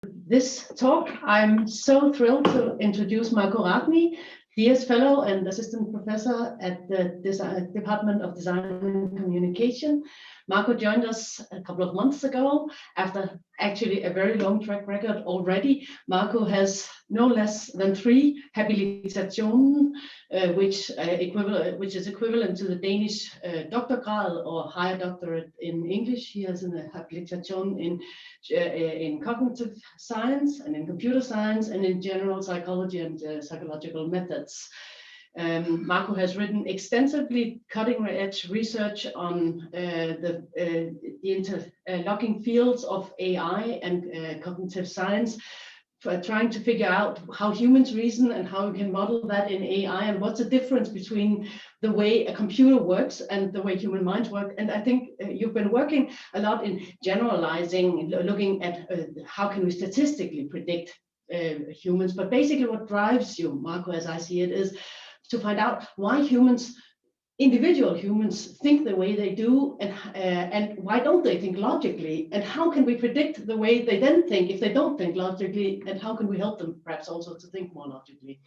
This talk. I'm so thrilled to introduce Marco Ragni, DS Fellow and Assistant Professor at the Department of Design and Communication. Marco joined us a couple of months ago after actually a very long track record already. Marco has no less than 3 habilitationen, which is equivalent to the Danish doctorgrad or higher doctorate in English. He has a habilitation in cognitive science and in computer science and in general psychology and psychological methods. Marco has written extensively cutting-edge research on the interlocking fields of AI and cognitive science, trying to figure out how humans reason and how we can model that in AI, and what's the difference between the way a computer works and the way human minds work. And I think you've been working a lot in generalizing, looking at how can we statistically predict humans. But basically what drives you, Marco, as I see it, is to find out why individual humans think the way they do, and why don't they think logically, and how can we predict the way they then think if they don't think logically, and how can we help them perhaps also to think more logically.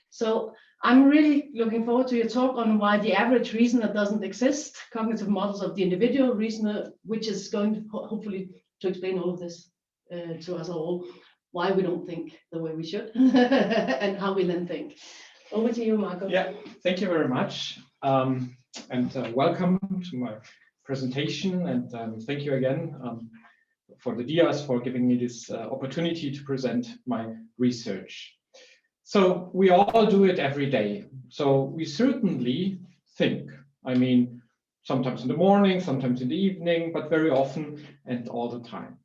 So I'm really looking forward to your talk on why the average reasoner doesn't exist, cognitive models of the individual reasoner, which is going to hopefully to explain all of this to us all, why we don't think the way we should and how we then think. Over to you, Marco. Yeah, thank you very much. And welcome to my presentation. And thank you again for the DIAS for giving me this opportunity to present my research. So we all do it every day. So we certainly think, I mean, sometimes in the morning, sometimes in the evening, but very often and all the time.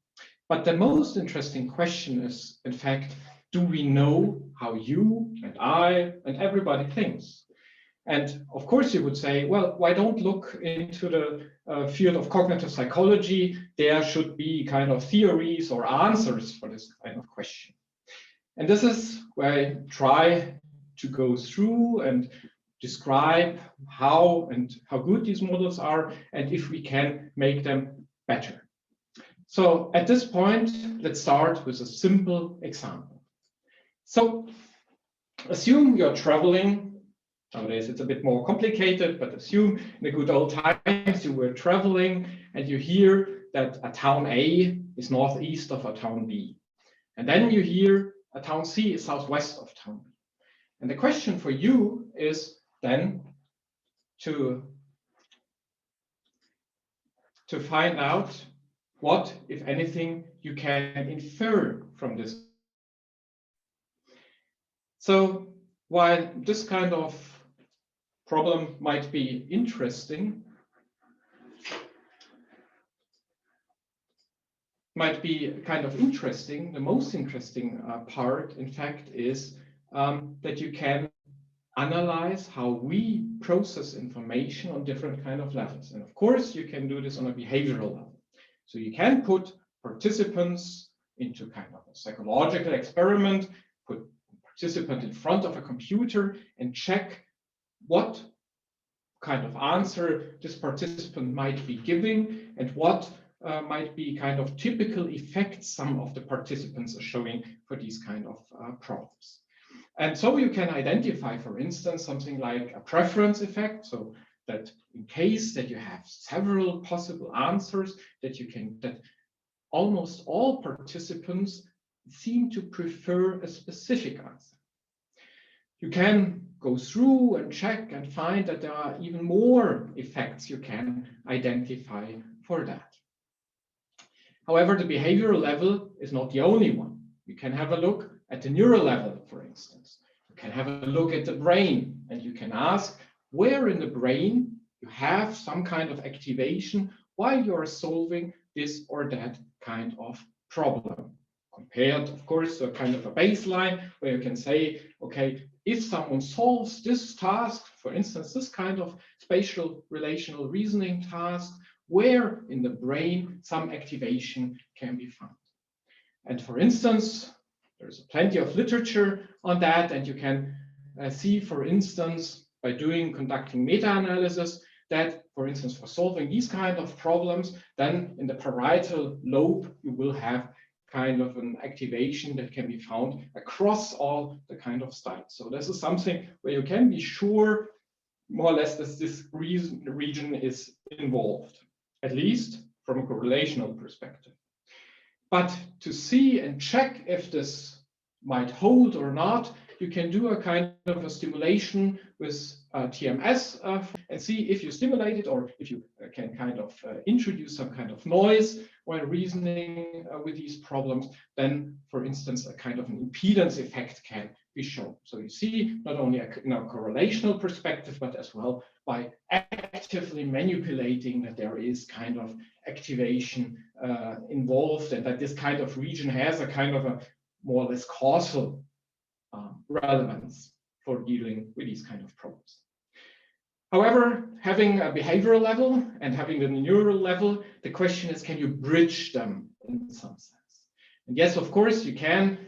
But the most interesting question is, in fact, do we know how you and I and everybody thinks? And of course you would say, well, why don't look into the field of cognitive psychology? There should be kind of theories or answers for this kind of question. And this is where I try to go through and describe how good these models are and if we can make them better. So at this point, let's start with a simple example. So assume you're traveling. Nowadays it's a bit more complicated, but assume in the good old times you were traveling and you hear that a town A is northeast of a town B. And then you hear a town C is southwest of town B. And the question for you is then to find out what, if anything, you can infer from this. So while this kind of problem might be interesting, the most interesting part, in fact, is that you can analyze how we process information on different kind of levels. And of course, you can do this on a behavioral level. So you can put participants into kind of a psychological experiment, put participant in front of a computer and check what kind of answer this participant might be giving and what might be kind of typical effects some of the participants are showing for these kind of problems. And so you can identify, for instance, something like a preference effect, so that in case that you have several possible answers, that almost all participants seem to prefer a specific answer. You can go through and check and find that there are even more effects you can identify for that. However, the behavioral level is not the only one. You can have a look at the neural level, for instance. You can have a look at the brain, and you can ask where in the brain you have some kind of activation while you are solving this or that kind of problem. Compared, of course, to a kind of a baseline where you can say, okay, if someone solves this task, for instance, this kind of spatial relational reasoning task, where in the brain some activation can be found. And for instance, there's plenty of literature on that, and you can see, for instance, by conducting meta-analysis, that, for instance, for solving these kind of problems, then in the parietal lobe, you will have kind of an activation that can be found across all the kind of studies. So this is something where you can be sure more or less that this region is involved, at least from a correlational perspective. But to see and check if this might hold or not, you can do a kind of a stimulation with TMS and see if you stimulate it or if you can kind of introduce some kind of noise while reasoning with these problems, then, for instance, a kind of an impedance effect can be shown. So you see not only in a correlational perspective, but as well by actively manipulating that there is kind of activation involved and that this kind of region has a kind of a more or less causal relevance for dealing with these kind of problems. However, having a behavioral level and having the neural level, the question is, can you bridge them in some sense? And yes, of course, you can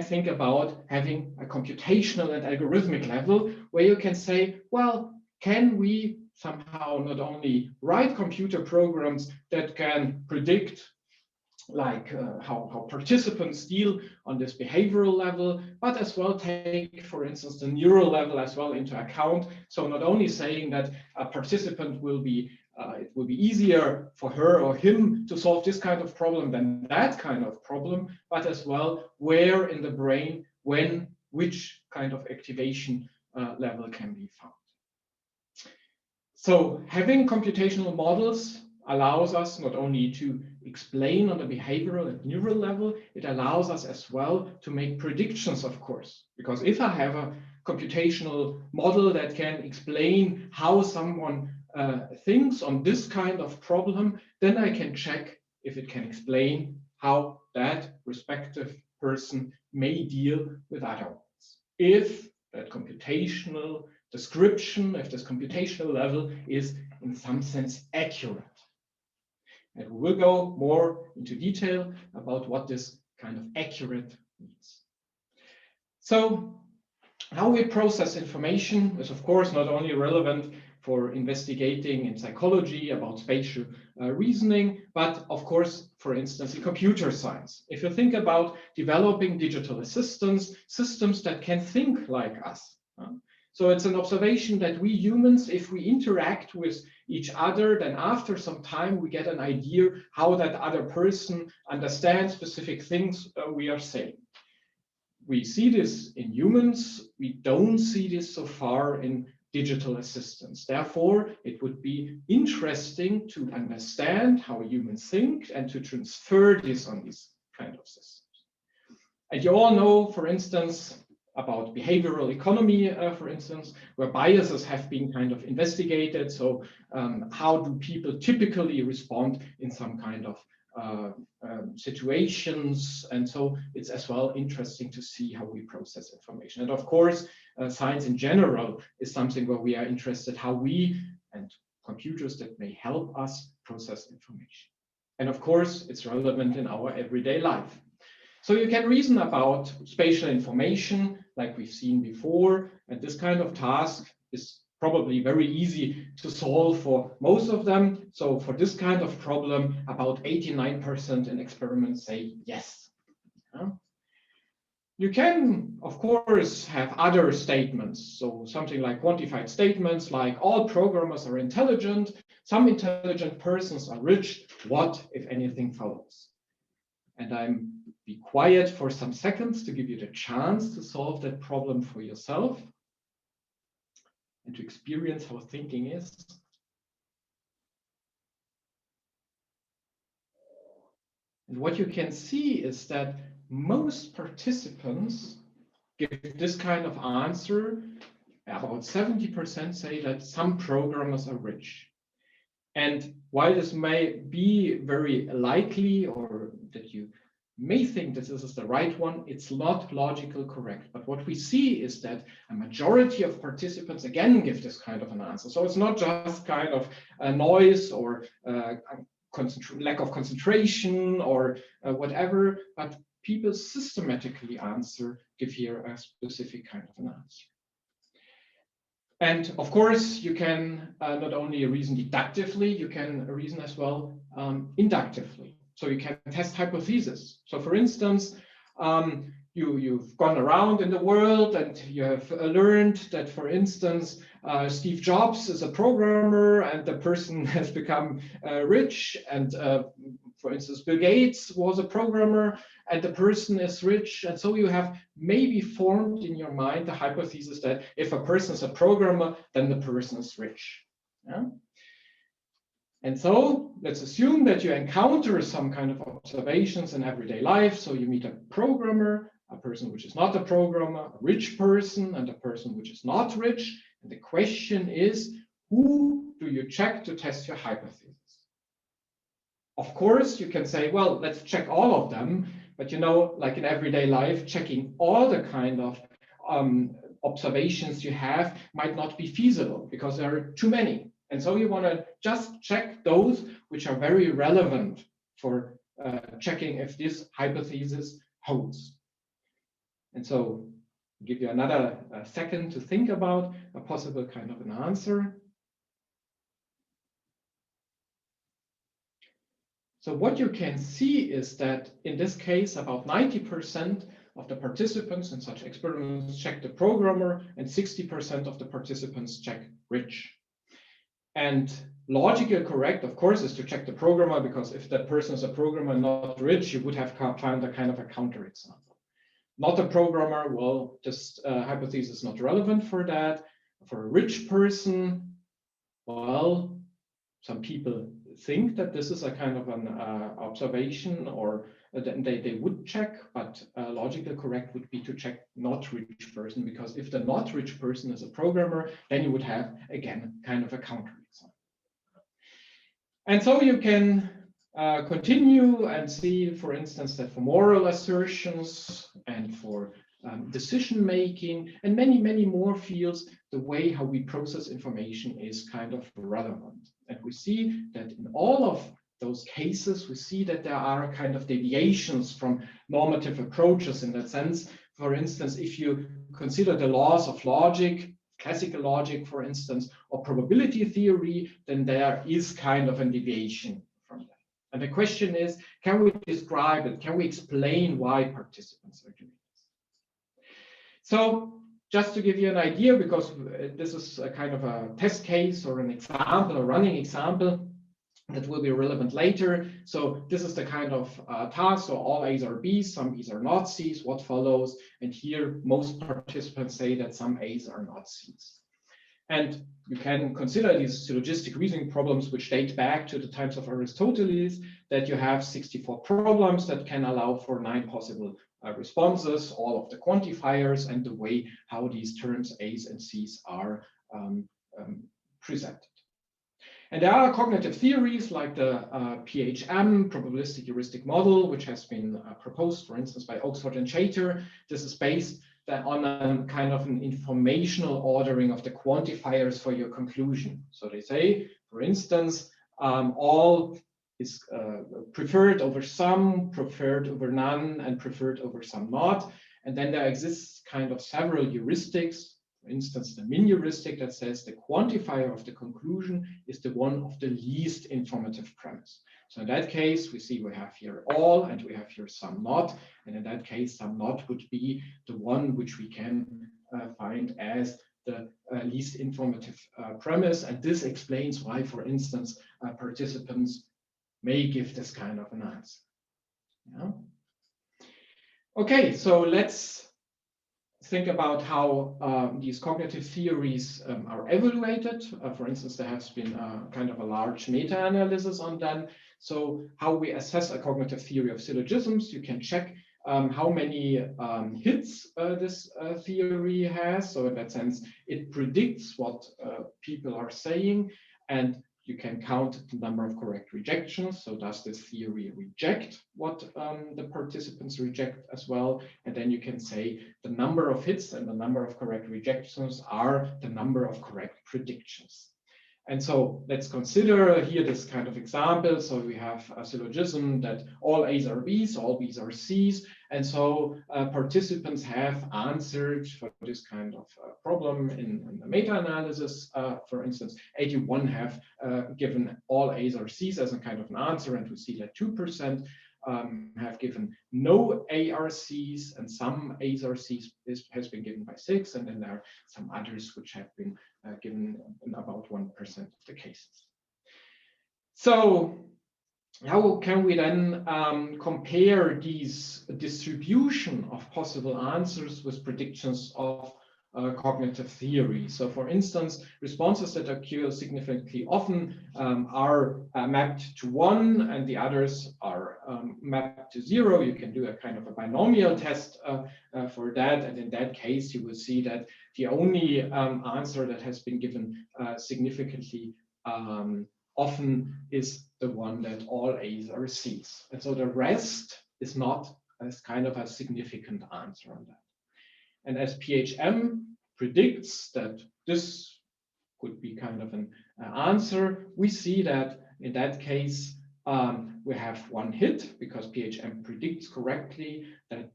think about having a computational and algorithmic level where you can say, well, can we somehow not only write computer programs that can predict like how participants deal on this behavioral level, but as well take, for instance, the neural level as well into account. So not only saying that a participant will be, it will be easier for her or him to solve this kind of problem than that kind of problem, but as well where in the brain, when, which kind of activation level can be found. So having computational models allows us not only to explain on the behavioral and neural level, it allows us as well to make predictions, of course. Because if I have a computational model that can explain how someone thinks on this kind of problem, then I can check if it can explain how that respective person may deal with other ones. If that computational description, if this computational level is in some sense accurate. And we will go more into detail about what this kind of accurate means. So how we process information is, of course, not only relevant for investigating in psychology about spatial reasoning, but of course, for instance, in computer science. If you think about developing digital assistants, systems that can think like us. So it's an observation that we humans, if we interact with each other, then after some time we get an idea how that other person understands specific things we are saying. We see this in humans, we don't see this so far in digital assistants. Therefore, it would be interesting to understand how humans think and to transfer this on these kind of systems. And you all know, for instance, about behavioral economy, for instance, where biases have been kind of investigated. So how do people typically respond in some kind of situations? And so it's as well interesting to see how we process information. And of course, science in general is something where we are interested how we and computers that may help us process information. And of course, it's relevant in our everyday life. So you can reason about spatial information like we've seen before, and this kind of task is probably very easy to solve for most of them. So for this kind of problem, about 89% in experiments say yes. You can, of course, have other statements. So something like quantified statements like all programmers are intelligent, some intelligent persons are rich, what, if anything, follows? And I'm be quiet for some seconds to give you the chance to solve that problem for yourself and to experience how thinking is. And what you can see is that most participants give this kind of answer. About 70% say that some programmers are rich. And while this may be very likely, or that you may think that this is the right one, it's not logically correct. But what we see is that a majority of participants again give this kind of an answer. So it's not just kind of a noise or lack of concentration or whatever, but people systematically give here a specific kind of an answer. And of course, you can not only reason deductively, you can reason as well inductively. So you can test hypotheses. So for instance, you've gone around in the world and you have learned that, for instance, Steve Jobs is a programmer and the person has become rich, and for instance, Bill Gates was a programmer and the person is rich. And so you have maybe formed in your mind the hypothesis that if a person is a programmer, then the person is rich. Yeah? And so let's assume that you encounter some kind of observations in everyday life. So you meet a programmer, a person which is not a programmer, a rich person, and a person which is not rich. And the question is, who do you check to test your hypothesis? Of course, you can say, well, let's check all of them. But you know, like in everyday life, checking all the kind of observations you have might not be feasible because there are too many. And so you want to just check those which are very relevant for checking if this hypothesis holds. And so I'll give you another second to think about a possible kind of an answer. So what you can see is that in this case, about 90% of the participants in such experiments check the programmer and 60% of the participants check rich. And logically correct, of course, is to check the programmer, because if that person is a programmer not rich, you would have found a kind of a counterexample. Not a programmer, well, this hypothesis is not relevant for that. For a rich person, well, some people think that this is a kind of an observation, or they would check, but logically correct would be to check not rich person, because if the not rich person is a programmer, then you would have, again, kind of a counterexample. And so you can continue and see, for instance, that for moral assertions and for decision making and many, many more fields, the way how we process information is kind of relevant. And we see that in all of those cases, we see that there are kind of deviations from normative approaches in that sense. For instance, if you consider the laws of logic, classical logic, for instance, or probability theory, then there is kind of a deviation from that. And the question is, can we describe it? Can we explain why participants are doing this? So just to give you an idea, because this is a kind of a test case or an example, a running example that will be relevant later. So this is the kind of task. So all A's are B's, some B's are not C's, what follows? And here most participants say that some A's are not C's. And you can consider these syllogistic reasoning problems, which date back to the times of Aristoteles, that you have 64 problems that can allow for 9 possible responses, all of the quantifiers, and the way how these terms A's and C's are presented. And there are cognitive theories like the PHM, probabilistic heuristic model, which has been proposed, for instance, by Oxford and Chater. This is based on a kind of an informational ordering of the quantifiers for your conclusion. So they say, for instance, all is preferred over some, preferred over none, and preferred over some not. And then there exists kind of several heuristics. For instance, the min heuristic that says the quantifier of the conclusion is the one of the least informative premise. So in that case, we see we have here all and we have here some not. And in that case, some not would be the one which we can find as the least informative premise. And this explains why, for instance, participants may give this kind of an answer. Yeah. Okay, so let's think about how these cognitive theories are evaluated. For instance, there has been kind of a large meta-analysis on them. So how we assess a cognitive theory of syllogisms, you can check how many hits this theory has. So in that sense, it predicts what people are saying, and you can count the number of correct rejections. So does this theory reject what the participants reject as well? And then you can say the number of hits and the number of correct rejections are the number of correct predictions. And so let's consider here this kind of example. So we have a syllogism that all A's are B's, all B's are C's. And so participants have answered for this kind of problem in the meta-analysis. For instance, 81 have given all A's or C's as a kind of an answer, and we see that 2% have given no ARCs, and some A's or C's has been given by 6, and then there are some others which have been given in about 1% of the cases. So how can we then compare these distribution of possible answers with predictions of cognitive theory? So for instance, responses that occur significantly often are mapped to 1 and the others are mapped to 0. You can do a kind of a binomial test for that, and in that case you will see that the only answer that has been given significantly often is the one that all A's are C's. And so the rest is not as kind of a significant answer on that. And as PHM predicts that this could be kind of an answer, we see that in that case, we have one hit because PHM predicts correctly that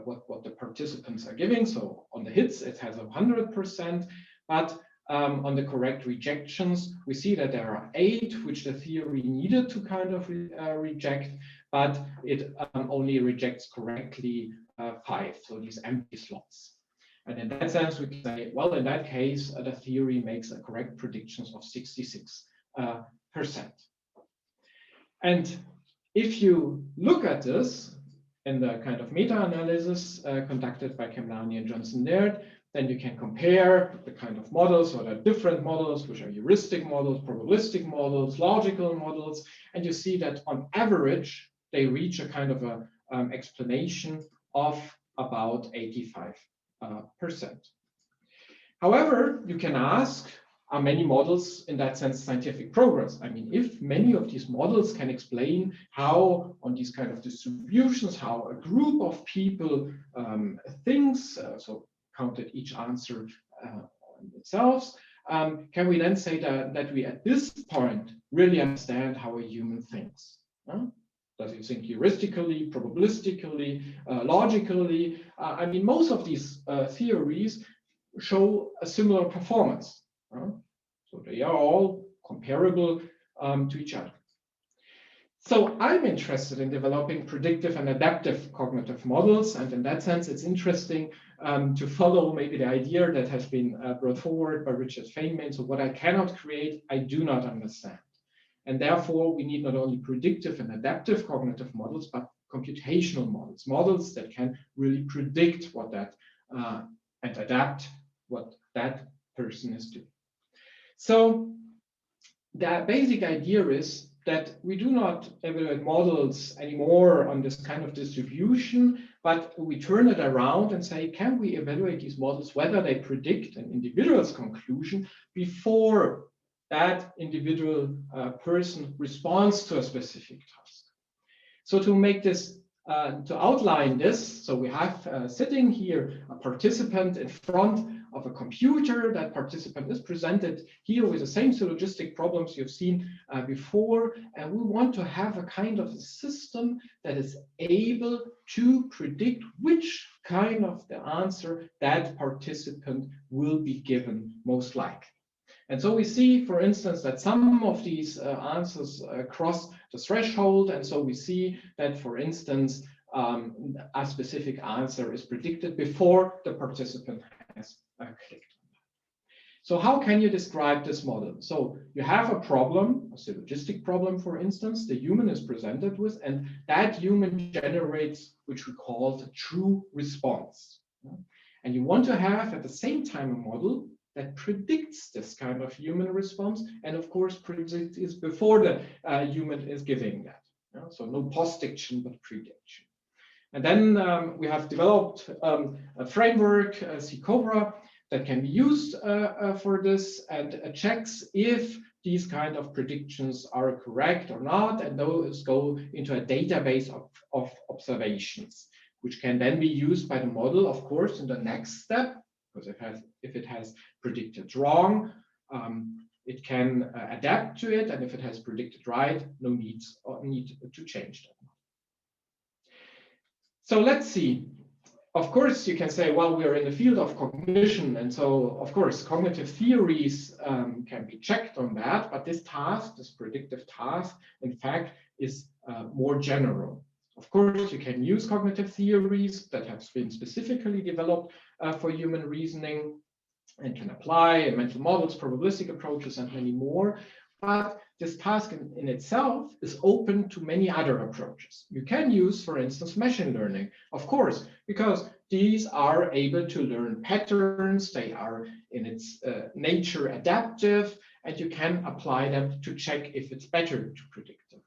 what the participants are giving. So on the hits, it has 100%, but on the correct rejections, we see that there are 8, which the theory needed to kind of reject, but it only rejects correctly 5, so these empty slots. And in that sense, we can say, well, in that case, the theory makes a correct predictions of 66%. And if you look at this in the kind of meta-analysis conducted by Kemlani and Johnson Laird, then you can compare the kind of models, or the different models, which are heuristic models, probabilistic models, logical models, and you see that on average, they reach a kind of a explanation of about 85%. However, you can ask, are many models in that sense scientific progress? I mean, if many of these models can explain how on these kind of distributions, how a group of people thinks, so counted each answer on itself, can we then say that we at this point really understand how a human thinks? Does it think heuristically, probabilistically, logically? I mean, most of these theories show a similar performance. So they are all comparable to each other. So I'm interested in developing predictive and adaptive cognitive models. And in that sense, it's interesting to follow maybe the idea that has been brought forward by Richard Feynman. So what I cannot create, I do not understand. And therefore, we need not only predictive and adaptive cognitive models, but computational models, models that can really predict what that and adapt what that person is doing. So the basic idea is that we do not evaluate models anymore on this kind of distribution, but we turn it around and say, can we evaluate these models, whether they predict an individual's conclusion before that individual person responds to a specific task. So to make this, to outline this, so we have sitting here a participant in front of a computer. That participant is presented here with the same syllogistic problems you've seen before, and we want to have a kind of a system that is able to predict which kind of the answer that participant will be given most likely. And so we see, for instance, that some of these answers cross the threshold, and so we see that, for instance, a specific answer is predicted before the participant has clicked. So how can you describe this model? So you have a problem, a syllogistic problem, for instance, the human is presented with, and that human generates, which we call the true response. And you want to have at the same time a model that predicts this kind of human response, and of course predict is before the human is giving that. So no post-diction, but prediction. And then we have developed a framework, C-Cobra, that can be used for this, and checks if these kind of predictions are correct or not, and those go into a database of observations, which can then be used by the model, of course, in the next step. Because if it has predicted wrong, it can adapt to it, and if it has predicted right, no need to change that. So let's see. Of course, you can say, well, we are in the field of cognition, and so, of course, cognitive theories can be checked on that, but this task, this predictive task, in fact, is more general. Of course, you can use cognitive theories that have been specifically developed for human reasoning and can apply mental models, probabilistic approaches, and many more. But this task in itself is open to many other approaches. You can use, for instance, machine learning, of course, because these are able to learn patterns. They are in its nature adaptive, and you can apply them to check if it's better to predict them.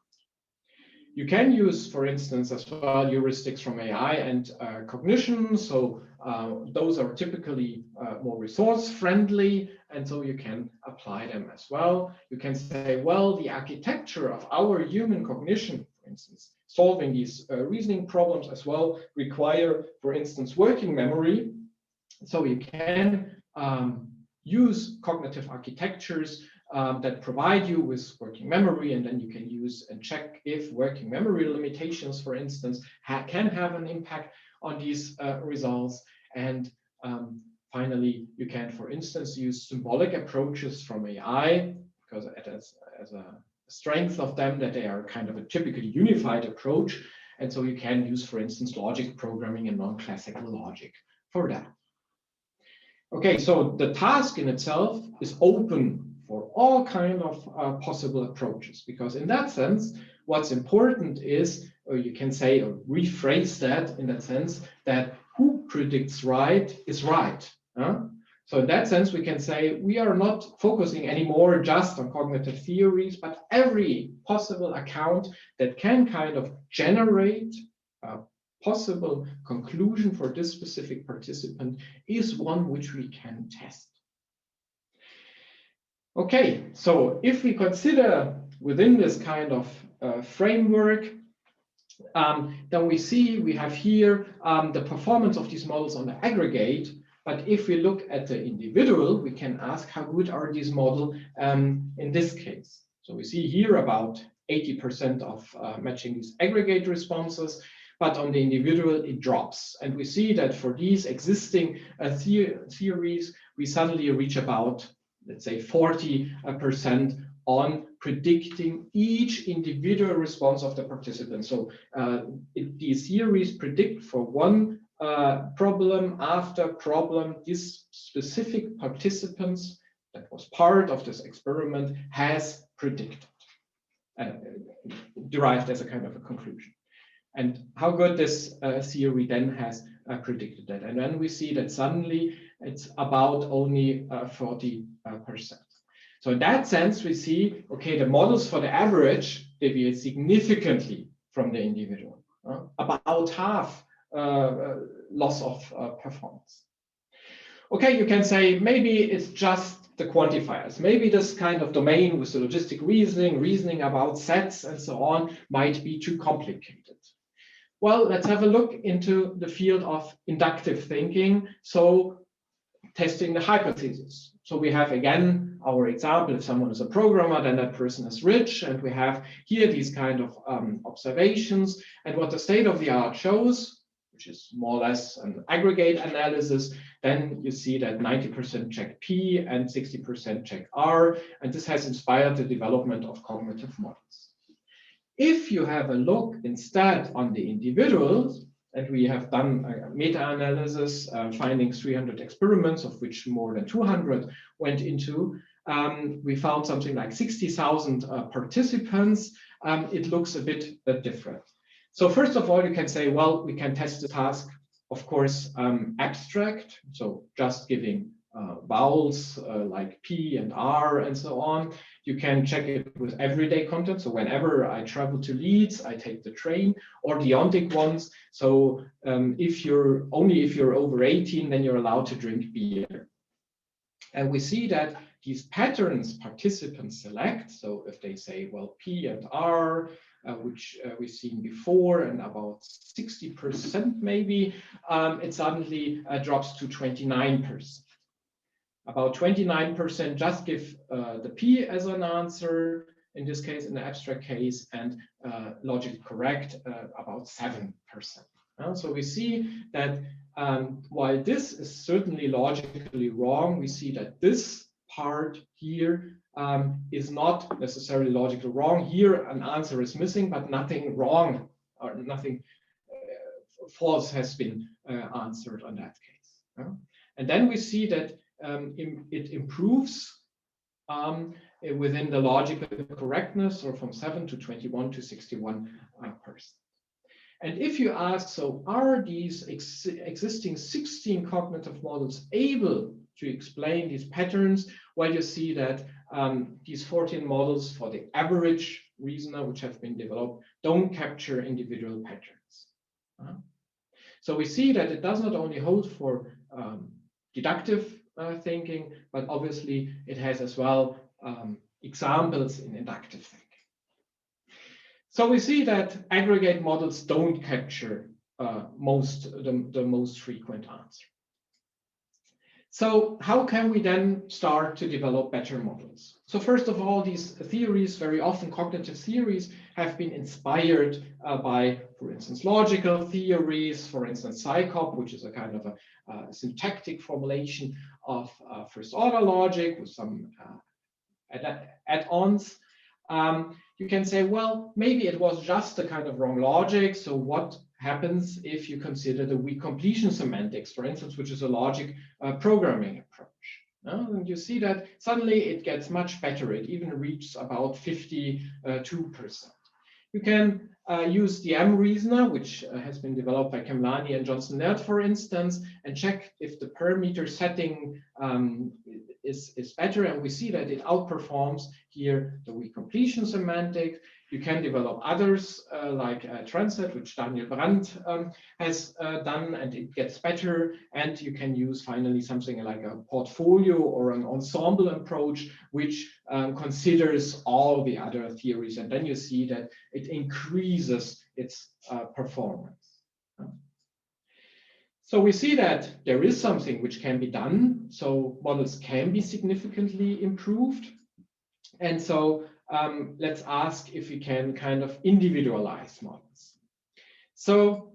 You can use, for instance, as well, heuristics from AI and cognition. So those are typically more resource friendly, and so you can apply them as well. You can say, well, the architecture of our human cognition, for instance, solving these reasoning problems as well, require, for instance, working memory. So you can use cognitive architectures that provide you with working memory, and then you can use and check if working memory limitations, for instance, can have an impact on these results. And finally, you can, for instance, use symbolic approaches from AI, because it has as a strength of them that they are kind of a typically unified approach. And so you can use, for instance, logic programming and non-classical logic for that. Okay, so the task in itself is open for all kinds of possible approaches, because in that sense, what's important is, or you can say, or rephrase that in that sense, that who predicts right is right. So in that sense, we can say we are not focusing anymore just on cognitive theories, but every possible account that can kind of generate a possible conclusion for this specific participant is one which we can test. Okay, so if we consider within this kind of framework, then we see we have here the performance of these models on the aggregate. But if we look at the individual, we can ask how good are these models in this case. So we see here about 80% of matching these aggregate responses, but on the individual it drops. And we see that for these existing theories, we suddenly reach about, let's say, 40% on predicting each individual response of the participant. So these theories predict for one problem after problem, these specific participants that was part of this experiment has predicted, derived as a kind of a conclusion. And how good this theory then has predicted that. And then we see that suddenly it's about only 40%. So in that sense, we see, okay, the models for the average deviate significantly from the individual, about half loss of performance. Okay, you can say maybe it's just the quantifiers. Maybe this kind of domain with syllogistic reasoning about sets and so on might be too complicated. Well, let's have a look into the field of inductive thinking. So testing the hypothesis. So we have again our example, if someone is a programmer, then that person is rich, and we have here these kind of observations. And what the state of the art shows, which is more or less an aggregate analysis, then you see that 90% check P and 60% check R, and this has inspired the development of cognitive models. If you have a look instead on the individuals, and we have done a meta-analysis, finding 300 experiments, of which more than 200 went into, we found something like 60,000 participants. It looks a bit different. So first of all, you can say, well, we can test the task, of course, abstract, so just giving vowels like P and R and so on. You can check it with everyday content. So whenever I travel to Leeds, I take the train, or deontic ones. So if you're over 18, then you're allowed to drink beer. And we see that these patterns participants select. So if they say, well, P and R, which we've seen before, and about 60% maybe, it suddenly drops to 29%. About 29% just give the P as an answer, in this case, in the abstract case, and logic correct, about 7%. So we see that while this is certainly logically wrong, we see that this part here is not necessarily logically wrong. Here an answer is missing, but nothing wrong or nothing false has been answered on that case. And then we see that it improves within the logical correctness, or from 7 to 21 to 61%. And if you ask, so are these existing 16 cognitive models able to explain these patterns? Well, you see that these 14 models for the average reasoner which have been developed don't capture individual patterns. So we see that it does not only hold for deductive thinking, but obviously it has as well examples in inductive thinking. So we see that aggregate models don't capture the most frequent answer. So how can we then start to develop better models? So first of all, these theories, very often cognitive theories, have been inspired by, for instance, logical theories, for instance, psychop, which is a kind of a syntactic formulation of first order logic with some add-ons. You can say, well, maybe it was just a kind of wrong logic. So what happens if you consider the weak completion semantics, for instance, which is a logic programming approach? And you see that suddenly it gets much better. It even reaches about 52%. You can use the M reasoner, which has been developed by Kemlani and Johnson-Laird, for instance, and check if the parameter setting is better. And we see that it outperforms here the weak completion semantic. You can develop others like Transit, which Daniel Brandt has done, and it gets better. And you can use finally something like a portfolio or an ensemble approach, which considers all the other theories. And then you see that it increases its performance. So we see that there is something which can be done. So models can be significantly improved. And so let's ask if we can kind of individualize models. So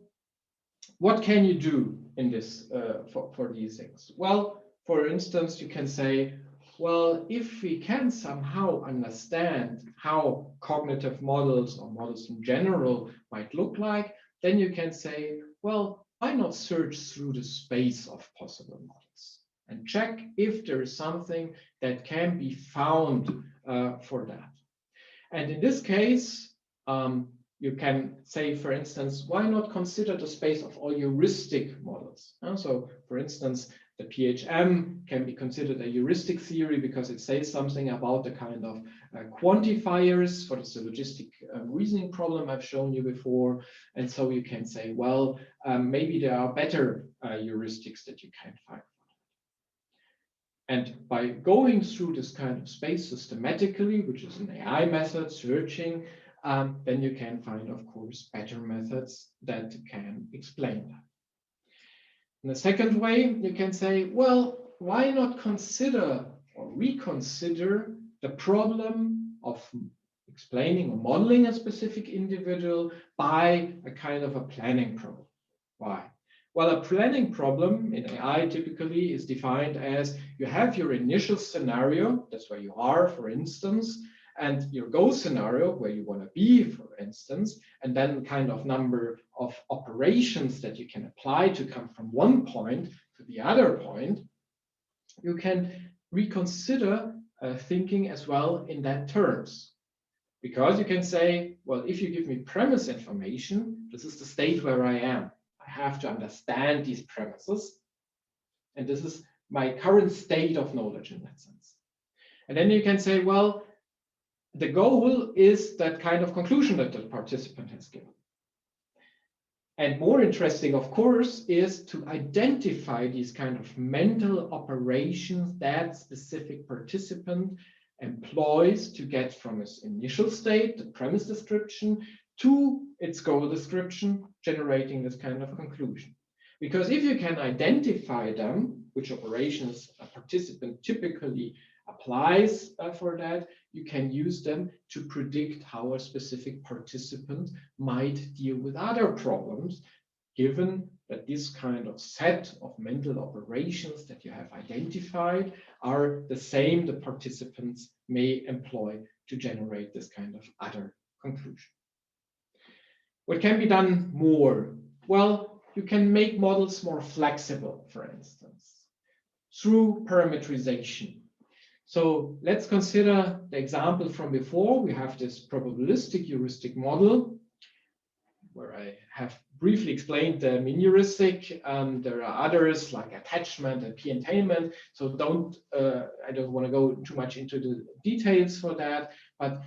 what can you do in this for these things? Well, for instance, you can say, well, if we can somehow understand how cognitive models or models in general might look like, then you can say, well, why not search through the space of possible models and check if there is something that can be found for that. And in this case, you can say, for instance, why not consider the space of all heuristic models? So, for instance, the PHM can be considered a heuristic theory because it says something about the kind of quantifiers for the syllogistic reasoning problem I've shown you before. And so you can say, well, maybe there are better heuristics that you can find. And by going through this kind of space systematically, which is an AI method, searching, then you can find, of course, better methods that can explain that. In the second way, you can say, well, why not consider or reconsider the problem of explaining or modeling a specific individual by a kind of a planning problem? Why? Well, a planning problem in AI typically is defined as you have your initial scenario, that's where you are, for instance, and your goal scenario, where you want to be, for instance, and then kind of number of operations that you can apply to come from one point to the other point. You can reconsider thinking as well in that terms. Because you can say, well, if you give me premise information, this is the state where I am. I have to understand these premises. And this is my current state of knowledge in that sense. And then you can say, well, the goal is that kind of conclusion that the participant has given. And more interesting, of course, is to identify these kind of mental operations that specific participant employs to get from its initial state, the premise description, to its goal description, generating this kind of conclusion. Because if you can identify them, which operations a participant typically applies for that, you can use them to predict how a specific participant might deal with other problems given that this kind of set of mental operations that you have identified are the same the participants may employ to generate this kind of other conclusion. What can be done more? Well, you can make models more flexible, for instance, through parameterization. So let's consider the example from before. We have this probabilistic heuristic model where I have briefly explained the mean heuristic. There are others like attachment and p-entailment. So I don't want to go too much into the details for that, but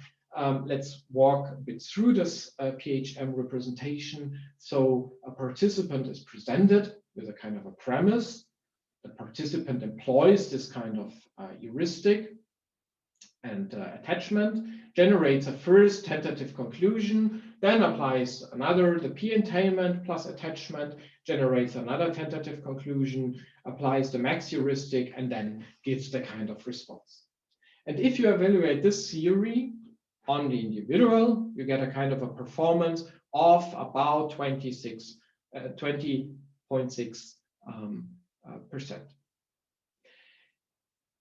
let's walk a bit through this PHM representation. So a participant is presented with a kind of a premise. The participant employs this kind of heuristic and attachment, generates a first tentative conclusion, then applies another, the p-entailment plus attachment, generates another tentative conclusion, applies the max heuristic, and then gives the kind of response. And if you evaluate this theory on the individual, you get a kind of a performance of about 20.6%.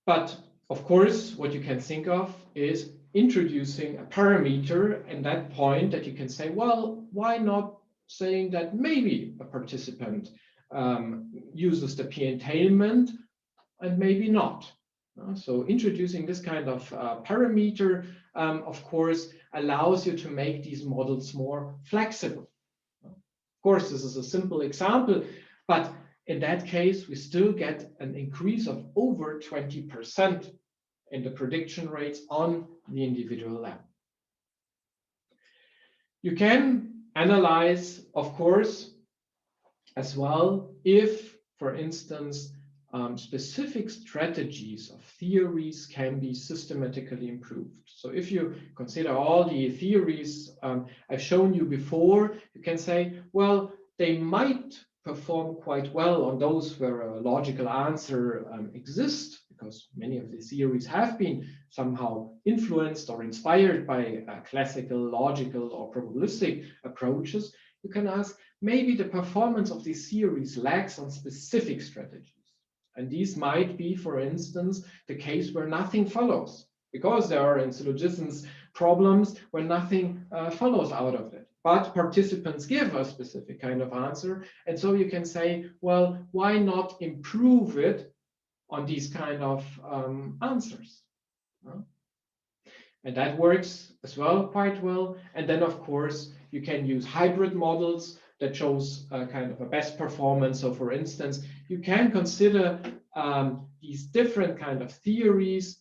But of course, what you can think of is introducing a parameter and that point that you can say, well, why not saying that maybe a participant uses the p-entailment and maybe not. So introducing this kind of parameter, of course, allows you to make these models more flexible. Of course, this is a simple example, but in that case, we still get an increase of over 20% in the prediction rates on the individual level. You can analyze, of course, as well, if, for instance, specific strategies of theories can be systematically improved. So if you consider all the theories I've shown you before, you can say, well, they might perform quite well on those where a logical answer exists, because many of the theories have been somehow influenced or inspired by classical, logical, or probabilistic approaches. You can ask, maybe the performance of these theories lacks on specific strategies. And these might be, for instance, the case where nothing follows, because there are in syllogisms problems where nothing follows out of it. But participants give a specific kind of answer. And so you can say, well, why not improve it on these kind of answers? And that works as well quite well. And then, of course, you can use hybrid models that shows kind of a best performance. So for instance, you can consider these different kind of theories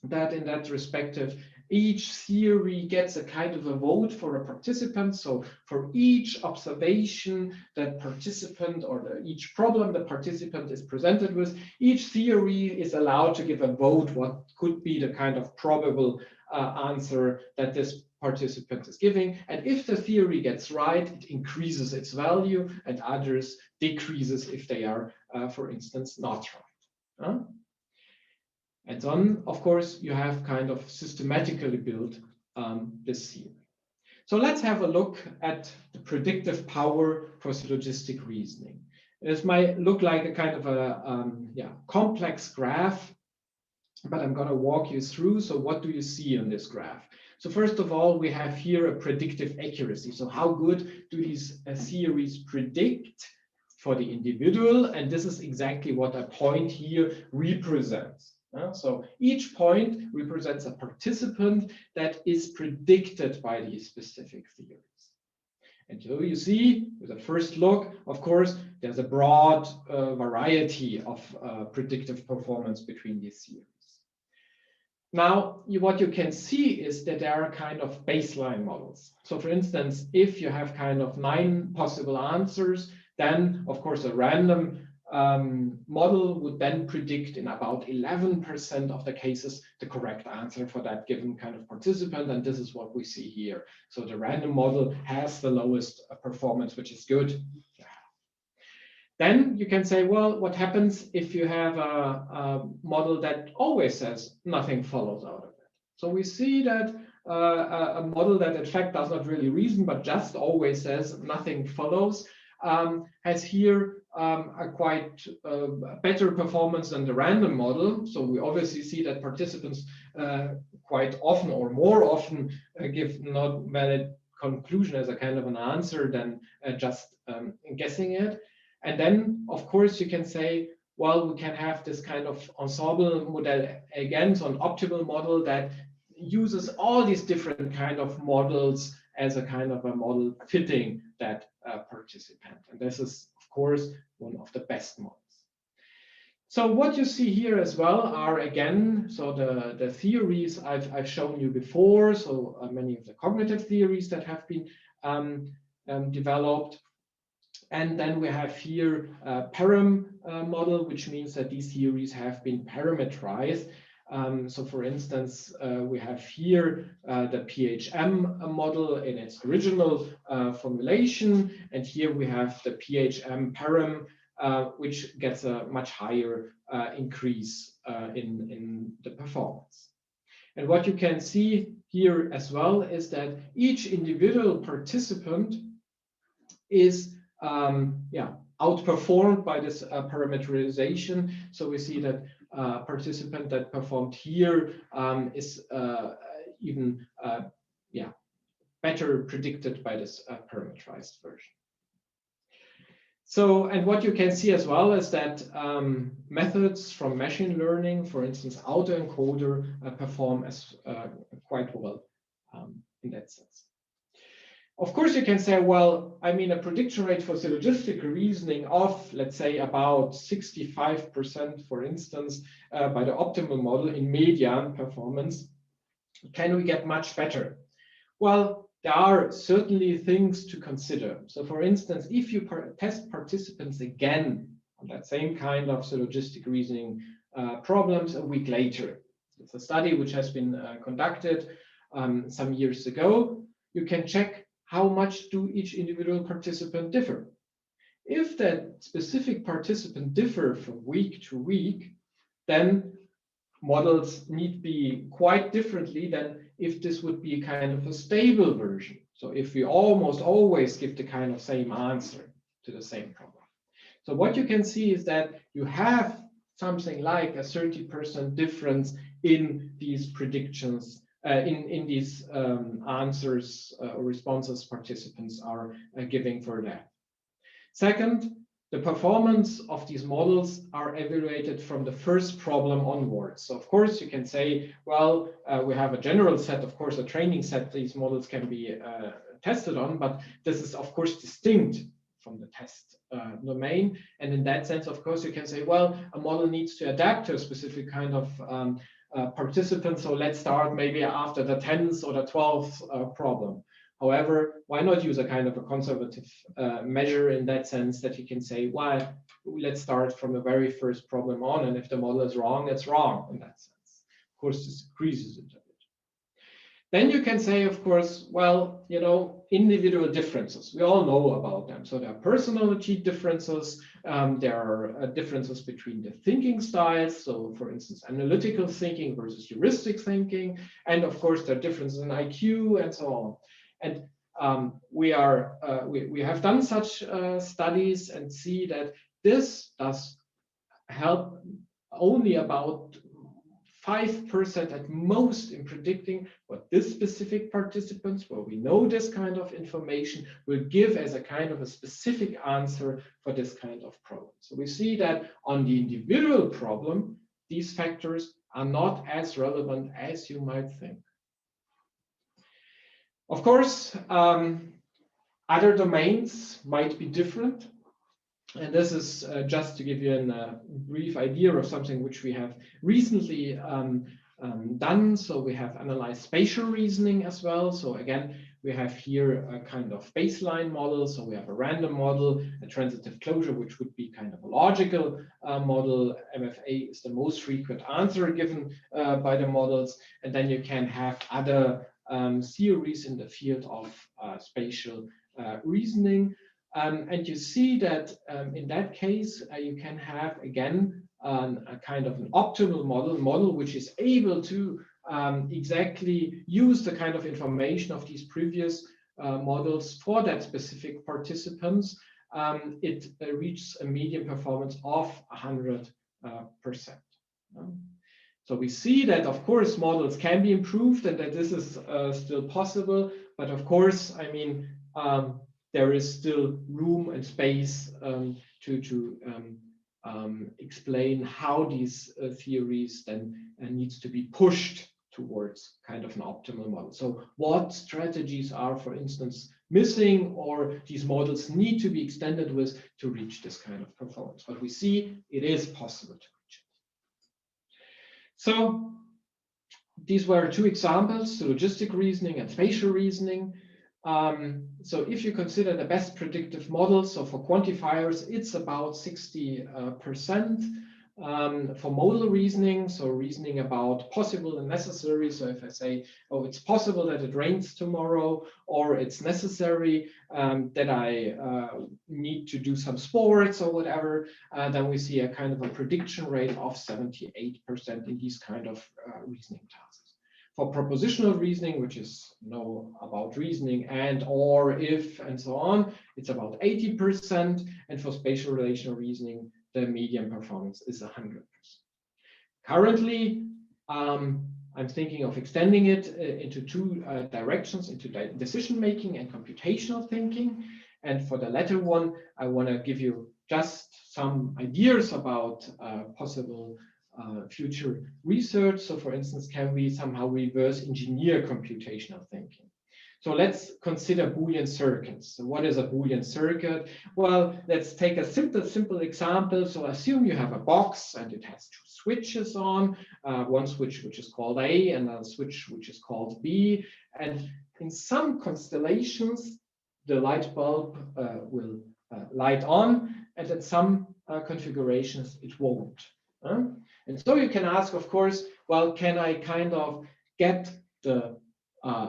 that in that respective, each theory gets a kind of a vote for a participant. So for each observation that participant or each problem the participant is presented with, each theory is allowed to give a vote what could be the kind of probable answer that this participant is giving. And if the theory gets right, it increases its value, and others decreases if they are, for instance, not right. And then, of course, you have kind of systematically built this theory. So let's have a look at the predictive power for syllogistic reasoning. This might look like a kind of a complex graph, but I'm going to walk you through. So what do you see on this graph? So first of all, we have here a predictive accuracy. So how good do these theories predict for the individual? And this is exactly what a point here represents. So each point represents a participant that is predicted by these specific theories. And so you see, with a first look, of course, there's a broad variety of predictive performance between these theories. Now, what you can see is that there are kind of baseline models. So for instance, if you have kind of 9 possible answers, then of course a random model would then predict in about 11% of the cases the correct answer for that given kind of participant. And this is what we see here. So the random model has the lowest performance, which is good. Then you can say, well, what happens if you have a model that always says nothing follows out of it? So we see that a model that in fact does not really reason, but just always says nothing follows, has here a quite better performance than the random model. So we obviously see that participants quite often or more often give not valid conclusion as a kind of an answer than just guessing it. And then, of course, you can say, well, we can have this kind of ensemble model again, so an optimal model that uses all these different kind of models as a kind of a model fitting that participant. And this is, of course, one of the best models. So what you see here as well are, again, so the theories I've shown you before, so many of the cognitive theories that have been developed. And then we have here a param model, which means that these theories have been parameterized. So for instance, we have here the PHM model in its original formulation. And here we have the PHM param, which gets a much higher increase in the performance. And what you can see here as well is that each individual participant is outperformed by this parameterization. So we see that participant that performed here is even better predicted by this parameterized version. So, and what you can see as well is that methods from machine learning, for instance, autoencoder, perform as quite well in that sense. Of course, you can say, well, I mean, a prediction rate for syllogistic reasoning of, let's say, about 65%, for instance, by the optimal model in median performance, can we get much better? Well, there are certainly things to consider. So, for instance, if you test participants again on that same kind of syllogistic reasoning problems a week later, it's a study which has been conducted some years ago, you can check how much do each individual participant differ. If that specific participant differ from week to week, then models need to be quite differently than if this would be kind of a stable version. So if we almost always give the kind of same answer to the same problem. So what you can see is that you have something like a 30% difference in these predictions, in these answers or responses participants are giving for that. Second, the performance of these models are evaluated from the first problem onwards. So of course you can say, well, we have a general set, of course, a training set these models can be tested on, but this is of course distinct from the test domain. And in that sense, of course, you can say, well, a model needs to adapt to a specific kind of participant. So let's start maybe after the 10th or the 12th problem. However, why not use a kind of a conservative measure in that sense that you can say, well, let's start from the very first problem on, and if the model is wrong, it's wrong in that sense. Of course, this decreases it a bit. Then you can say, of course, well, you know, individual differences. We all know about them. So there are personality differences. There are differences between the thinking styles. So for instance, analytical thinking versus heuristic thinking. And of course, there are differences in IQ and so on. And we have done such studies and see that this does help only about 5% at most in predicting what this specific participants, where we know this kind of information, will give as a kind of a specific answer for this kind of problem. So we see that on the individual problem, these factors are not as relevant as you might think. Of course, other domains might be different. And this is just to give you a brief idea of something which we have recently done. So we have analyzed spatial reasoning as well. So again, we have here a kind of baseline model. So we have a random model, a transitive closure, which would be kind of a logical model. MFA is the most frequent answer given by the models. And then you can have other theories in the field of spatial reasoning. And you see that in that case, you can have, again, a kind of an optimal model which is able to exactly use the kind of information of these previous models for that specific participants. it reaches a median performance of 100%. So we see that, of course, models can be improved and that this is still possible. But of course, I mean, there is still room and space to explain how these theories then needs to be pushed towards kind of an optimal model. So what strategies are, for instance, missing, or these models need to be extended with to reach this kind of performance? But we see it is possible to reach it. So these were two examples, syllogistic reasoning and spatial reasoning. So if you consider the best predictive models, so for quantifiers, it's about 60%. For modal reasoning, so reasoning about possible and necessary. So if I say, oh, it's possible that it rains tomorrow, or it's necessary that I need to do some sports or whatever, then we see a kind of a prediction rate of 78% in these kind of reasoning tasks. For propositional reasoning, which is about reasoning and, or, if, and so on, it's about 80%. And for spatial relational reasoning, the median performance is 100%. Currently, I'm thinking of extending it into two directions, into decision making and computational thinking. And for the latter one, I want to give you just some ideas about possible future research. So for instance, can we somehow reverse engineer computational thinking? So let's consider Boolean circuits. So what is a Boolean circuit? Well, let's take a simple example. So assume you have a box and it has two switches on, one switch which is called A and another switch which is called B. And in some constellations, the light bulb will light on, and in some configurations, it won't. And so you can ask, of course, well, can I kind of get the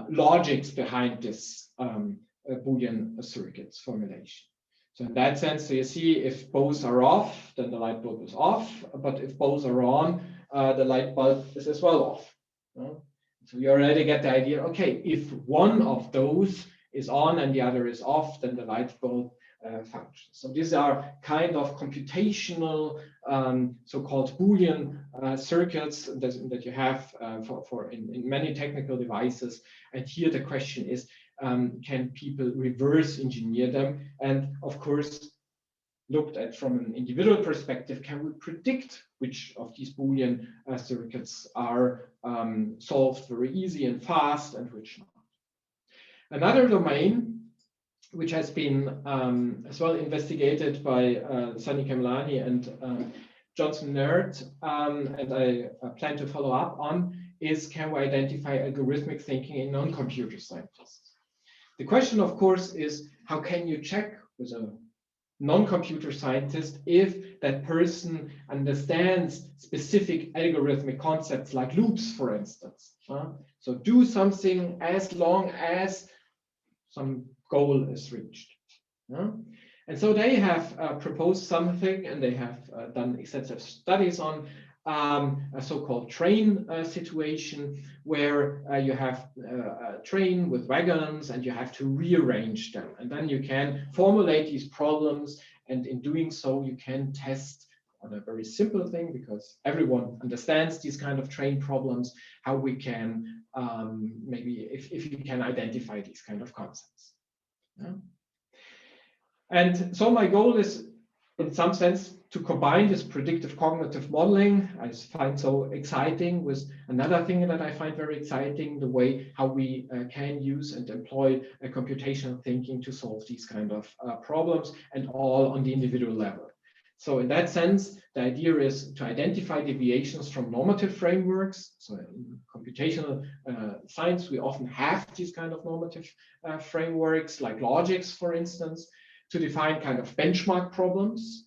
logics behind this Boolean circuits formulation? So in that sense, so you see if both are off, then the light bulb is off. But if both are on, the light bulb is as well off. So you already get the idea, okay, if one of those is on and the other is off, then the light bulb functions. So these are kind of computational, so-called Boolean circuits that you have in many technical devices. And here the question is, can people reverse engineer them? And of course, looked at from an individual perspective, can we predict which of these Boolean circuits are solved very easy and fast and which not? Another domain which has been as well investigated by Sunny Kamlani and Johnson Nerd, and I plan to follow up on, is can we identify algorithmic thinking in non-computer scientists? The question, of course, is how can you check with a non-computer scientist if that person understands specific algorithmic concepts like loops, for instance. So do something as long as some goal is reached. And so they have proposed something, and they have done extensive studies on a so-called train situation, where you have a train with wagons and you have to rearrange them. And then you can formulate these problems, and in doing so, you can test on a very simple thing, because everyone understands these kind of train problems, how we can maybe if you can identify these kind of concepts. And so my goal is, in some sense, to combine this predictive cognitive modeling I find so exciting with another thing that I find very exciting, the way how we can use and employ computational thinking to solve these kind of problems, and all on the individual level. So in that sense, the idea is to identify deviations from normative frameworks. So in computational science, we often have these kind of normative frameworks, like logics, for instance, to define kind of benchmark problems,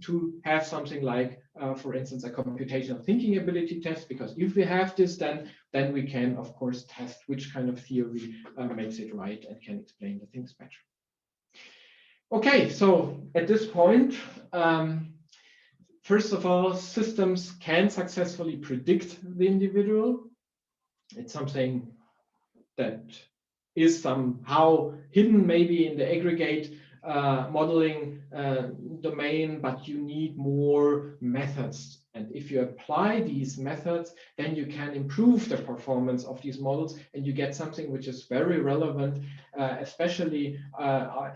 to have something like, for instance, a computational thinking ability test, because if we have this, then we can, of course, test which kind of theory makes it right and can explain the things better. Okay, so at this point, first of all, systems can successfully predict the individual. It's something that is somehow hidden maybe in the aggregate modeling domain, but you need more methods. And if you apply these methods, then you can improve the performance of these models, and you get something which is very relevant, especially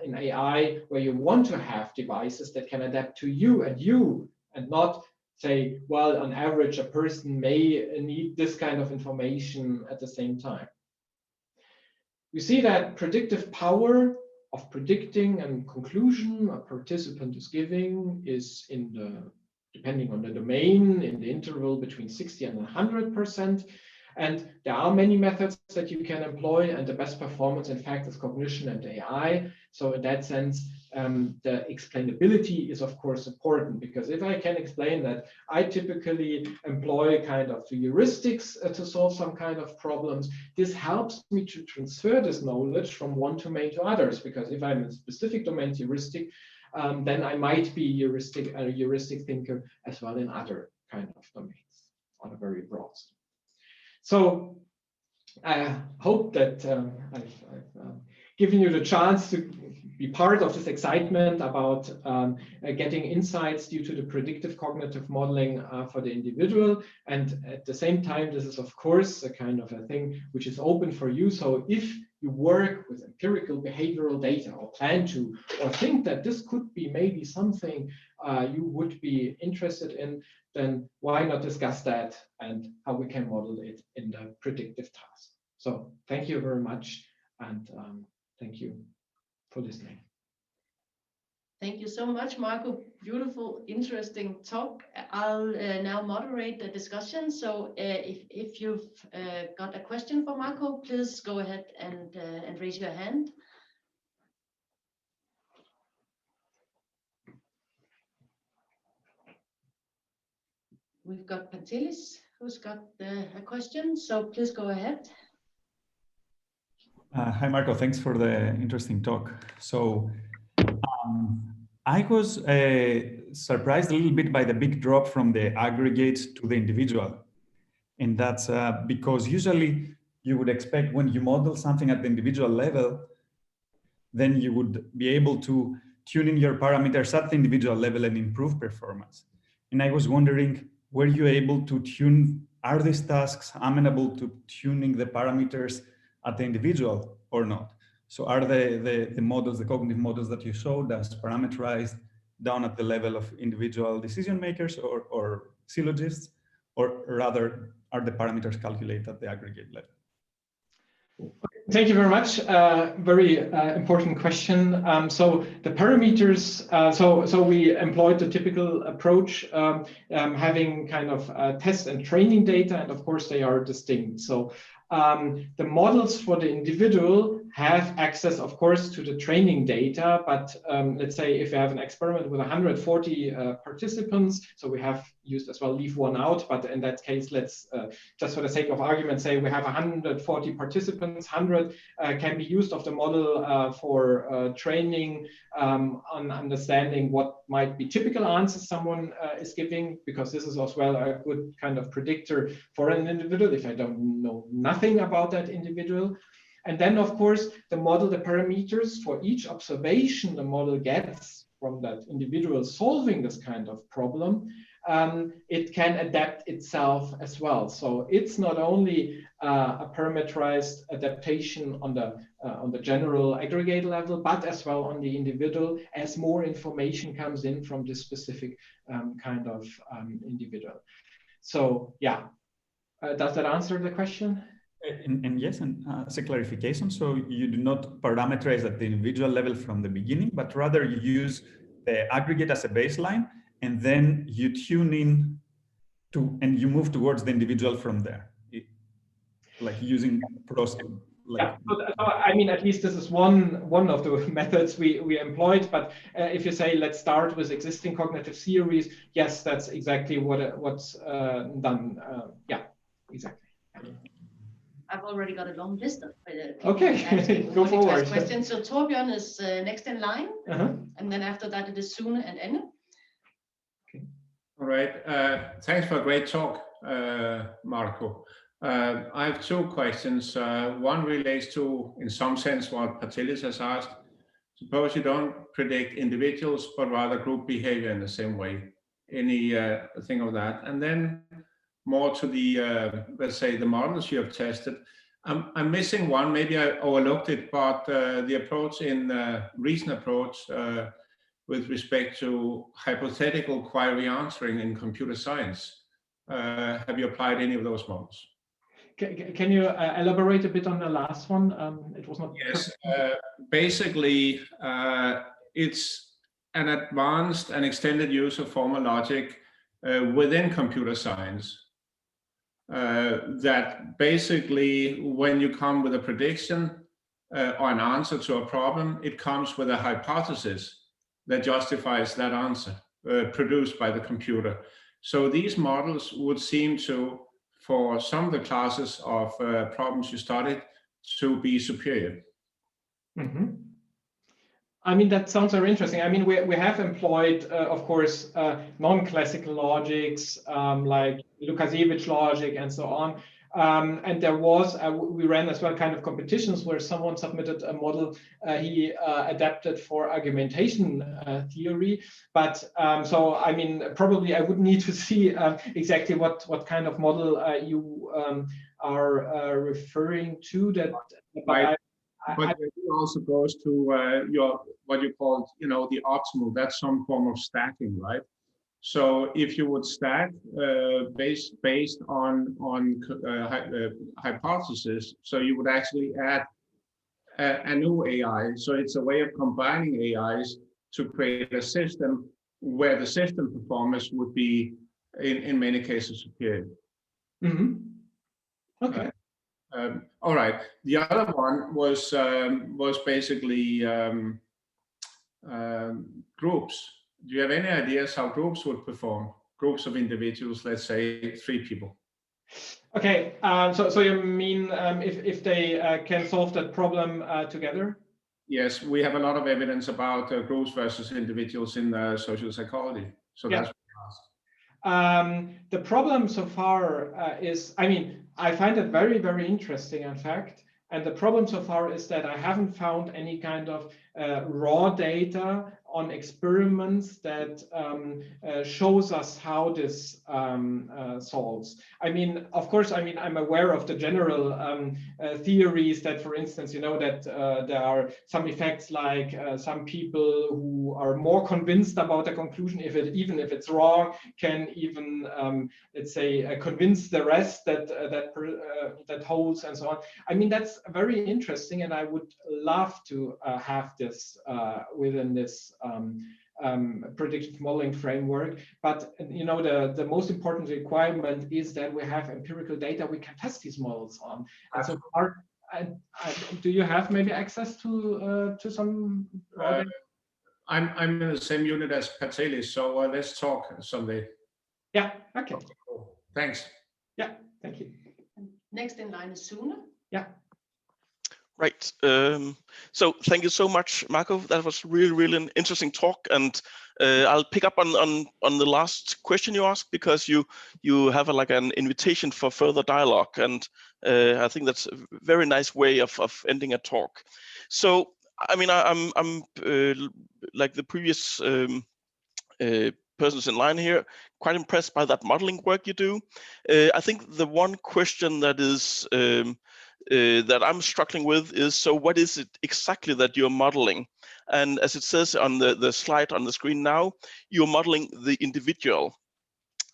in AI, where you want to have devices that can adapt to you, and not say, well, on average, a person may need this kind of information at the same time. We see that predictive power of predicting and conclusion a participant is giving is depending on the domain, in the interval between 60 and 100%. And there are many methods that you can employ, and the best performance, in fact, is cognition and AI. So in that sense, the explainability is, of course, important, because if I can explain that I typically employ kind of the heuristics to solve some kind of problems, this helps me to transfer this knowledge from one domain to others, because if I'm a specific domain heuristic, then I might be a heuristic thinker as well in other kind of domains on a very broad scale. So I hope that I've given you the chance to be part of this excitement about getting insights due to the predictive cognitive modeling for the individual. And at the same time, this is, of course, a kind of a thing which is open for you. So if you work with empirical behavioral data, or plan to, or think that this could be maybe something you would be interested in, then why not discuss that and how we can model it in the predictive task. So thank you very much, and thank you for listening. Thank you so much, Marco. Beautiful, interesting talk. I'll now moderate the discussion. So if you've got a question for Marco, please go ahead and raise your hand. We've got Pantelis, who's got a question. So please go ahead. Hi, Marco. Thanks for the interesting talk. So I was surprised a little bit by the big drop from the aggregate to the individual. And that's because usually you would expect when you model something at the individual level, then you would be able to tune in your parameters at the individual level and improve performance. And I was wondering, were you able to tune, are these tasks amenable to tuning the parameters at the individual or not? So are the models, the cognitive models that you showed as parameterized down at the level of individual decision makers or syllogists, or rather are the parameters calculated at the aggregate level? Thank you very much. Very important question. So the parameters, so we employed the typical approach, having kind of test and training data, and of course they are distinct. So the models for the individual have access, of course, to the training data, but let's say if you have an experiment with 140 participants, so we have used as well, leave one out, but in that case, let's just for the sake of argument say we have 140 participants, 100 can be used of the model for training on understanding what might be typical answers someone is giving, because this is as well a good kind of predictor for an individual if I don't know nothing about that individual. And then, of course, the model, the parameters for each observation the model gets from that individual solving this kind of problem, it can adapt itself as well. So it's not only a parameterized adaptation on the general aggregate level, but as well on the individual, as more information comes in from this specific kind of individual. So yeah, does that answer the question? And yes, and as a clarification, so you do not parameterize at the individual level from the beginning, but rather you use the aggregate as a baseline, and then you tune in to, and you move towards the individual from there, like using process. Yeah, so I mean, at least this is one of the methods we employed. But if you say, let's start with existing cognitive theories, yes, that's exactly what's done. Yeah, exactly. I've already got a long list of okay, go forward. Questions. So Torbjørn is next in line, and then after that it is Sune and Anne. Okay. All right. Thanks for a great talk, Marco. I have two questions. One relates to, in some sense, what Pantelis has asked. Suppose you don't predict individuals, but rather group behavior in the same way. Any thing of that? And then more to the, let's say, the models you have tested. I'm missing one, maybe I overlooked it, but the approach in recent approach with respect to hypothetical query answering in computer science. Have you applied any of those models? Can you elaborate a bit on the last one? It was not. Yes, basically, it's an advanced and extended use of formal logic within computer science. That basically, when you come with a prediction or an answer to a problem, it comes with a hypothesis that justifies that answer produced by the computer. So these models would seem to, for some of the classes of problems you studied, to be superior. Mm-hmm. I mean, that sounds very interesting. I mean, we have employed, of course, non-classical logics like Lukasiewicz logic and so on. And there was, we ran as well kind of competitions where someone submitted a model he adapted for argumentation theory. But so, I mean, probably I would need to see exactly what kind of model you are referring to. That, but it also goes to your what you call, the optimal. That's some form of stacking, right? So if you would stack based on hypothesis, so you would actually add a new AI. So it's a way of combining AIs to create a system where the system performance would be in many cases superior. Mm-hmm. Okay. All right. The other one was basically groups. Do you have any ideas how groups would perform? Groups of individuals, let's say 3 people. Okay. So you mean if they can solve that problem together? Yes, we have a lot of evidence about groups versus individuals in social psychology. So yeah. That's what I asked. The problem so far is, I mean, I find it very, very interesting, in fact. And the problem so far is that I haven't found any kind of raw data on experiments that shows us how this solves. I mean, of course, I mean, I'm aware of the general theories that, for instance, that there are some effects like some people who are more convinced about a conclusion, even if it's wrong, can even, let's say, convince the rest that that holds and so on. I mean, that's very interesting, and I would love to have this within this predictive modeling framework. But the most important requirement is that we have empirical data we can test these models on. And so do you have maybe access to some? I'm in the same unit as Patelis, so let's talk someday. Yeah. Okay. Thanks. Yeah. Thank you. Next in line is Sune. Yeah. Right. So thank you so much, Marco. That was really an interesting talk, and I'll pick up on the last question you asked, because you have like an invitation for further dialogue, and I think that's a very nice way of ending a talk. So I mean, I'm like the previous persons in line here, quite impressed by that modeling work you do. I think the one question that is that I'm struggling with is, so what is it exactly that you're modeling? And as it says on the slide on the screen now, you're modeling the individual.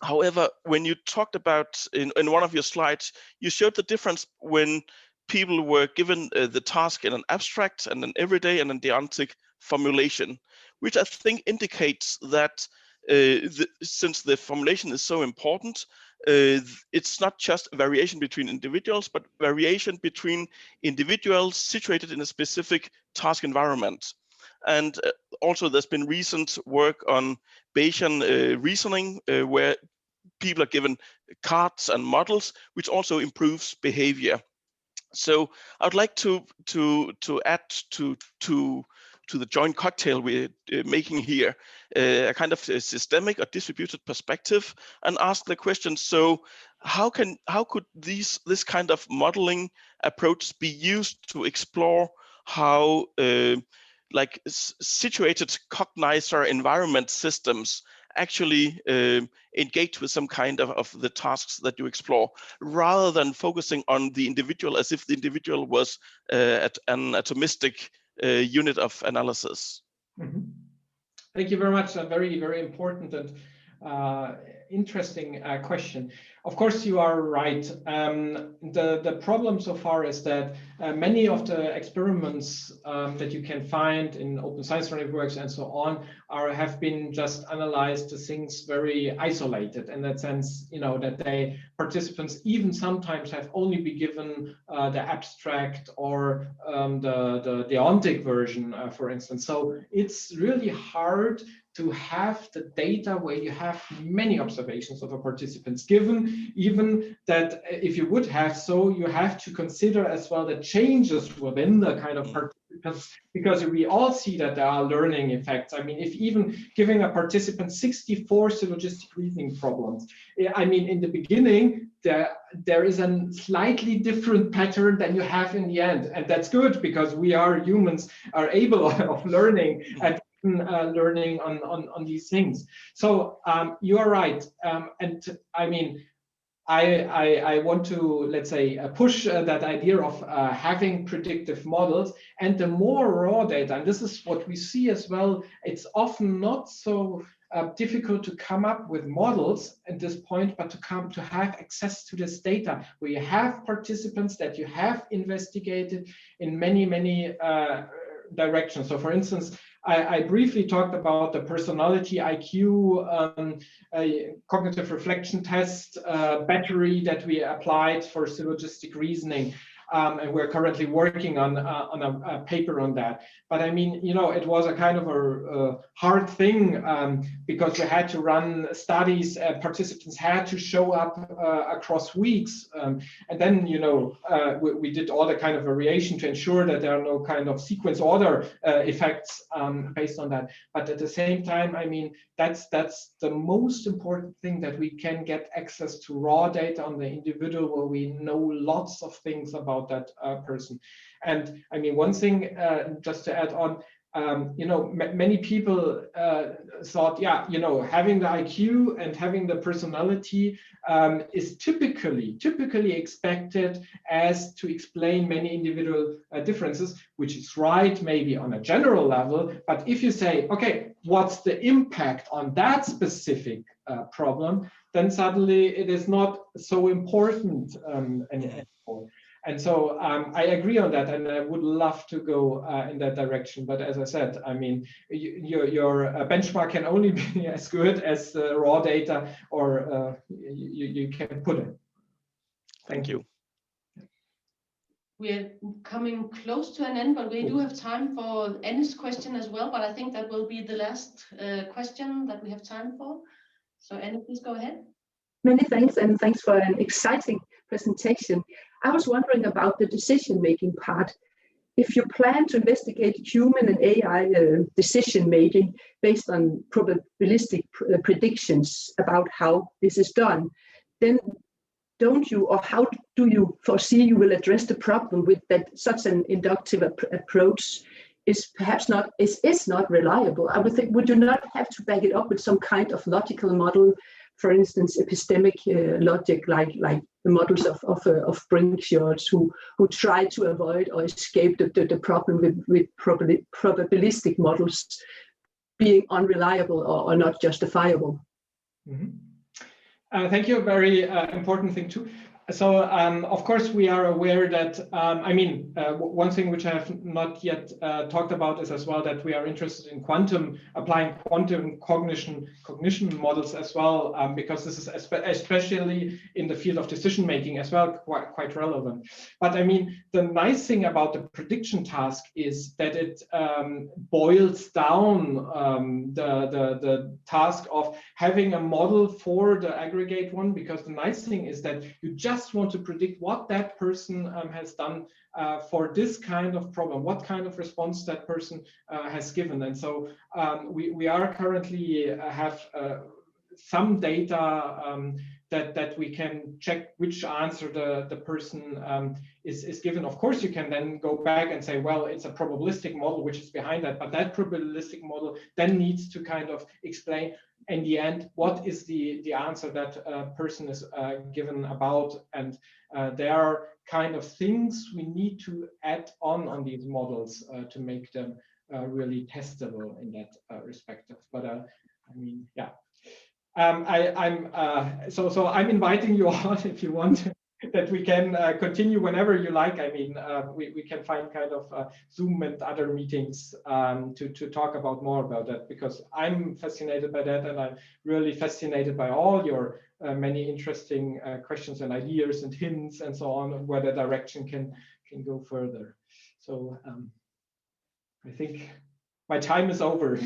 However, when you talked about in one of your slides, you showed the difference when people were given the task in an abstract and an everyday and an deontic formulation, which I think indicates that since the formulation is so important, it's not just variation between individuals, but variation between individuals situated in a specific task environment. And also there's been recent work on Bayesian reasoning, where people are given cards and models, which also improves behavior. So I'd like to add to the joint cocktail we're making here, a kind of a systemic or distributed perspective, and ask the question: so how could this kind of modeling approach be used to explore how like situated cognizer environment systems actually engage with some kind of the tasks that you explore, rather than focusing on the individual as if the individual was at an atomistic unit of analysis. Mm-hmm. Thank you very much. A very, very important and interesting question. Of course, you are right. The problem so far is that many of the experiments that you can find in open science frameworks and so on have been just analyzed to things very isolated, in that sense, you know, that participants even sometimes have only been given the abstract or the deontic version, for instance. So it's really hard to have the data where you have many observations of a participants given, even that if you would have so, you have to consider as well the changes within the kind of participants, because we all see that there are learning effects. I mean, if even giving a participant 64 syllogistic reasoning problems, I mean, in the beginning, there is a slightly different pattern than you have in the end. And that's good, because we are humans are able of learning and learning on these things. So you are right. And I mean, I want to, let's say, push that idea of having predictive models, and the more raw data, and this is what we see as well, it's often not so difficult to come up with models at this point, but to have access to this data where you have participants that you have investigated in many directions. So for instance, I briefly talked about the personality IQ, cognitive reflection test battery that we applied for syllogistic reasoning. And we're currently working on a paper on that. But I mean, you know, it was a kind of a hard thing because we had to run studies. Participants had to show up across weeks, and then, you know, we did all the kind of variation to ensure that there are no kind of sequence order effects based on that. But at the same time, I mean, that's the most important thing, that we can get access to raw data on the individual where we know lots of things about that person. And I mean, one thing just to add on, you know, many people thought, yeah, you know, having the IQ and having the personality is typically expected as to explain many individual differences, which is right, maybe on a general level. But if you say, okay, what's the impact on that specific problem, then suddenly it is not so important anymore. And so I agree on that, and I would love to go in that direction. But as I said, I mean, your benchmark can only be as good as the raw data, or you can put it. Thank you. We're coming close to an end, but we do have time for Anne's question as well. But I think that will be the last question that we have time for. So Anne, please go ahead. Many thanks, and thanks for an exciting presentation. I was wondering about the decision-making part. If you plan to investigate human and AI decision-making based on probabilistic predictions about how this is done, then don't you, or how do you foresee you will address the problem with that such an inductive approach is perhaps not, is not reliable? I would think, would you not have to back it up with some kind of logical model, for instance, epistemic logic, like the models of Brinkshorts, who try to avoid or escape the problem with probabilistic models being unreliable or not justifiable? Mm-hmm. Thank you. A very important thing too. So, of course, we are aware that, I mean, one thing which I have not yet talked about is as well that we are interested in applying quantum cognition models as well, because this is especially in the field of decision making as well quite relevant. But I mean, the nice thing about the prediction task is that it boils down the task of having a model for the aggregate one, because the nice thing is that you just want to predict what that person has done for this kind of problem, what kind of response that person has given. And so we are currently have some data that we can check which answer the person is given. Of course, you can then go back and say, well, it's a probabilistic model which is behind that, but that probabilistic model then needs to kind of explain in the end what is the answer that a person is given about. And there are kind of things we need to add on these models to make them really testable in that respect. But I mean, yeah. So I'm inviting you all, if you want, that we can continue whenever you like. I mean, we can find kind of Zoom and other meetings to talk about more about that, because I'm fascinated by that, and I'm really fascinated by all your many interesting questions and ideas and hints and so on, where the direction can go further. So I think my time is over.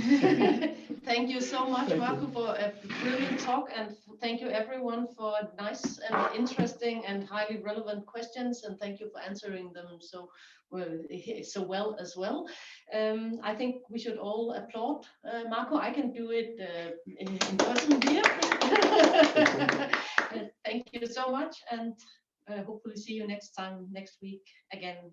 Thank you so much, Marco, for a brilliant talk, and thank you everyone for nice and interesting and highly relevant questions, and thank you for answering them so well as well. I think we should all applaud Marco. I can do it in person here. Thank you so much, and hopefully see you next week again.